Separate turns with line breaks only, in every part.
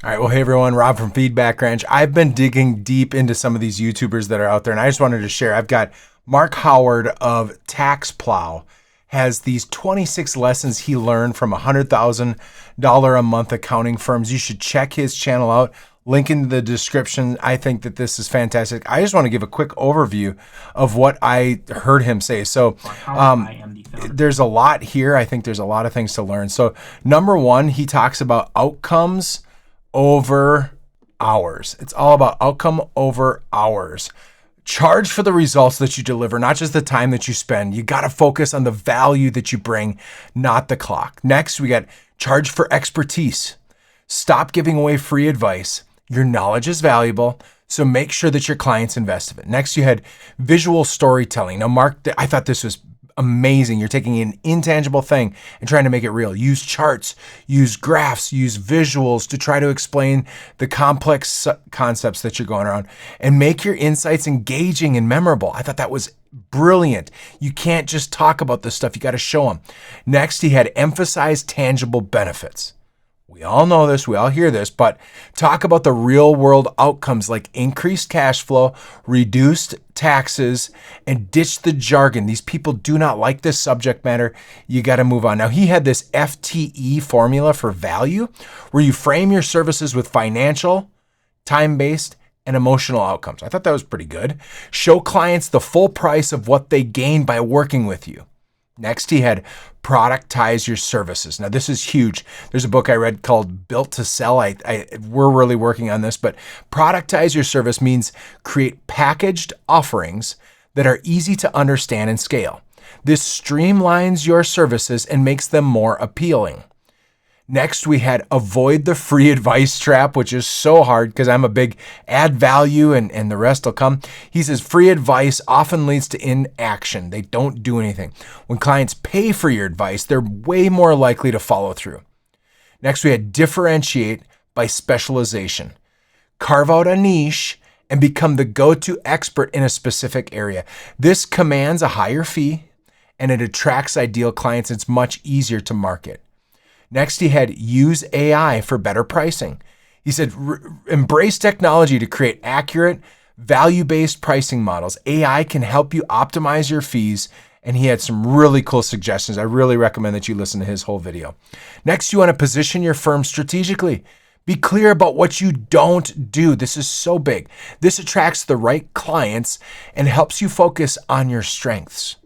All right. Well, hey, everyone. Rob from Feedback Ranch. I've been digging deep into some of these YouTubers that are out there, and I just wanted to share. I've got Mark Howard of Tax Plow has these 26 lessons he learned from $100,000 a month accounting firms. You should check his channel out. Link in the description. I think that this is fantastic. I just want to give a quick overview of what I heard him say. So there's a lot here. I think there's a lot of things to learn. So number one, he talks about outcomes over hours. It's all about outcome over hours. Charge for the results that you deliver, not just the time that you spend. You got to focus on the value that you bring, not the clock. Next, we got charge for expertise. Stop giving away free advice. Your knowledge is valuable, so make sure that your clients invest in it. Next, you had visual storytelling. Now, Mark, I thought this was amazing. You're taking an intangible thing and trying to make it real. Use charts, use graphs, use visuals to try to explain the complex concepts that you're going around and make your insights engaging and memorable. I thought that was brilliant. You can't just talk about this stuff. You got to show them. Next, he had emphasize tangible benefits. We all know this, we all hear this, but talk about the real world outcomes like increased cash flow, reduced taxes, and ditch the jargon. These people do not like this subject matter. You got to move on. Now, he had this FTE formula for value where you frame your services with financial, time-based, and emotional outcomes. I thought that was pretty good. Show clients the full price of what they gain by working with you. Next, he had productize your services. Now, this is huge. There's a book I read called Built to Sell. We're really working on this, but productize your service means create packaged offerings that are easy to understand and scale. This streamlines your services and makes them more appealing. Next, we had avoid the free advice trap, which is so hard because I'm a big add value and the rest will come. He says free advice often leads to inaction. They don't do anything. When clients pay for your advice, they're way more likely to follow through. Next, we had differentiate by specialization. Carve out a niche and become the go-to expert in a specific area. This commands a higher fee and it attracts ideal clients. It's much easier to market. Next, he had use AI for better pricing. He said, embrace technology to create accurate, value-based pricing models. AI can help you optimize your fees, and he had some really cool suggestions. I really recommend that you listen to his whole video. Next, you want to position your firm strategically. Be clear about what you don't do. This is so big. This attracts the right clients and helps you focus on your strengths.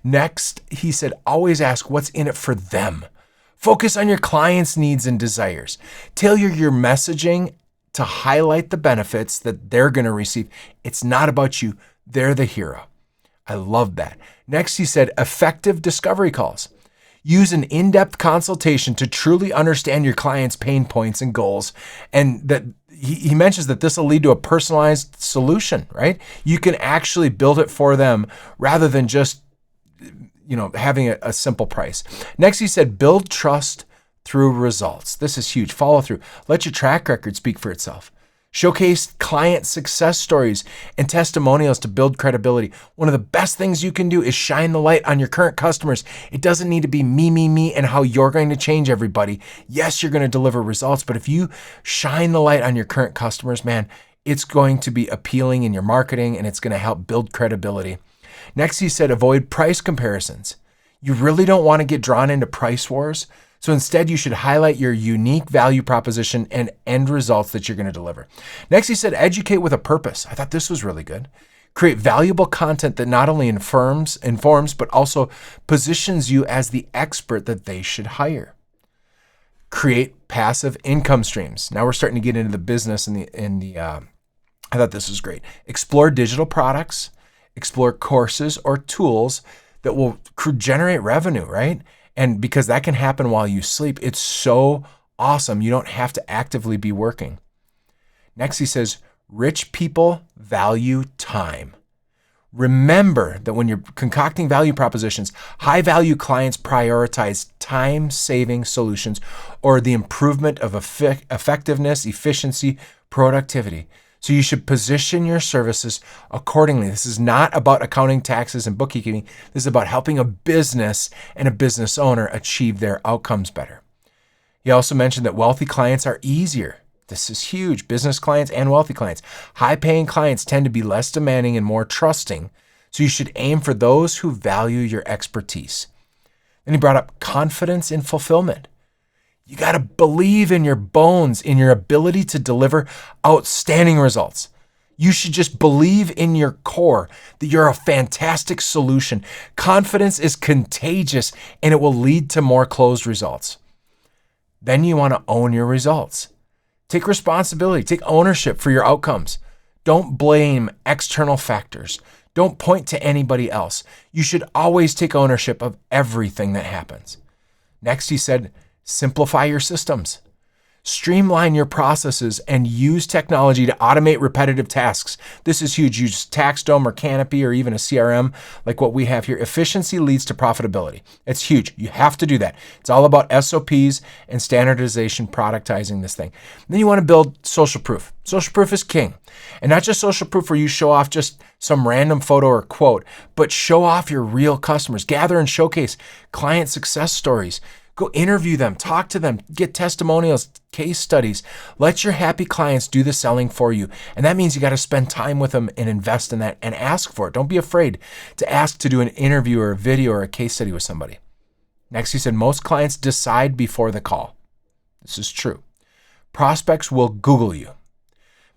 Next, he said, always ask what's in it for them. Focus on your clients' needs and desires. Tailor your messaging to highlight the benefits that they're going to receive. It's not about you. They're the hero. I love that. Next, he said, effective discovery calls. Use an in-depth consultation to truly understand your client's pain points and goals. And that he mentions that this will lead to a personalized solution, right? You can actually build it for them rather than just having a simple price. Next, he said, build trust through results. This is huge. Follow through. Let your track record speak for itself. Showcase client success stories and testimonials to build credibility. One of the best things you can do is shine the light on your current customers. It doesn't need to be me, and how you're going to change everybody. Yes, you're going to deliver results, but if you shine the light on your current customers, man, it's going to be appealing in your marketing and it's going to help build credibility. Next, he said, avoid price comparisons. You really don't want to get drawn into price wars. So instead, you should highlight your unique value proposition and end results that you're going to deliver. Next, he said, educate with a purpose. I thought this was really good. Create valuable content that not only informs, but also positions you as the expert that they should hire. Create passive income streams. Now we're starting to get into the business I thought this was great. Explore digital products. Explore courses or tools that will generate revenue, right? And because that can happen while you sleep, it's so awesome. You don't have to actively be working. Next, he says, rich people value time. Remember that when you're concocting value propositions, high-value clients prioritize time-saving solutions or the improvement of effectiveness, efficiency, productivity. So you should position your services accordingly. This is not about accounting, taxes, and bookkeeping. This is about helping a business and a business owner achieve their outcomes better. He also mentioned that wealthy clients are easier This is huge. Business clients and wealthy clients. High-paying clients tend to be less demanding and more trusting, so you should aim for those who value your expertise. Then he brought up confidence in fulfillment. You got to believe in your bones, in your ability to deliver outstanding results. You should just believe in your core that you're a fantastic solution. Confidence is contagious and it will lead to more closed results. Then you want to own your results. Take responsibility, take ownership for your outcomes. Don't blame external factors. Don't point to anybody else. You should always take ownership of everything that happens. Next, he said, simplify your systems. Streamline your processes and use technology to automate repetitive tasks. This is huge. Use TaxDome or Canopy or even a CRM like what we have here. Efficiency leads to profitability. It's huge. You have to do that. It's all about SOPs and standardization, productizing this thing. Then you want to build social proof. Social proof is king. And not just social proof where you show off just some random photo or quote, but show off your real customers. Gather and showcase client success stories. Go interview them, talk to them, get testimonials, case studies. Let your happy clients do the selling for you. And that means you got to spend time with them and invest in that and ask for it. Don't be afraid to ask to do an interview or a video or a case study with somebody. Next, he said, most clients decide before the call. This is true. Prospects will Google you.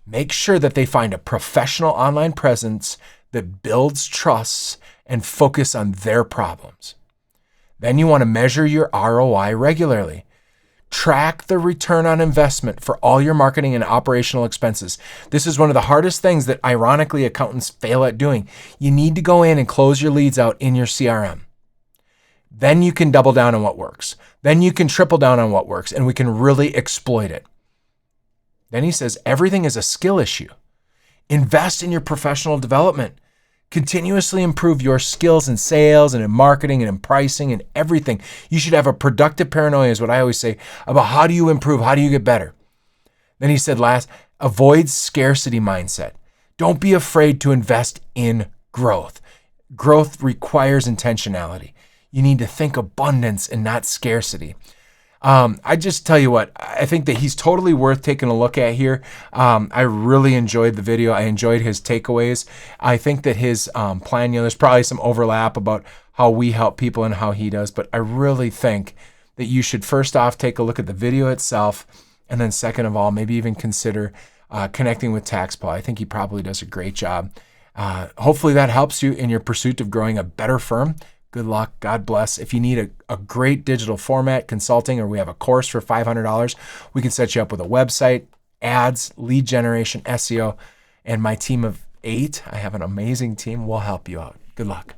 Make sure that they find a professional online presence that builds trust and focus on their problems. Then you want to measure your ROI regularly. Track the return on investment for all your marketing and operational expenses. This is one of the hardest things that ironically accountants fail at doing. You need to go in and close your leads out in your CRM. Then you can double down on what works. Then you can triple down on what works and we can really exploit it. Then he says, everything is a skill issue. Invest in your professional development. Continuously improve your skills in sales and in marketing and in pricing and everything. You should have a productive paranoia is what I always say about how do you improve? How do you get better? Then he said last, avoid scarcity mindset. Don't be afraid to invest in growth. Growth requires intentionality. You need to think abundance and not scarcity. I just tell you what, I think that he's totally worth taking a look at here. I really enjoyed the video. I enjoyed his takeaways. I think that his plan, there's probably some overlap about how we help people and how he does, but I really think that you should first off take a look at the video itself, and then second of all, maybe even consider connecting with TaxPlow. I think he probably does a great job. Hopefully that helps you in your pursuit of growing a better firm. Good luck. God bless. If you need a great digital format consulting, or we have a course for $500, we can set you up with a website, ads, lead generation, SEO, and my team of 8. I have an amazing team. We'll help you out. Good luck.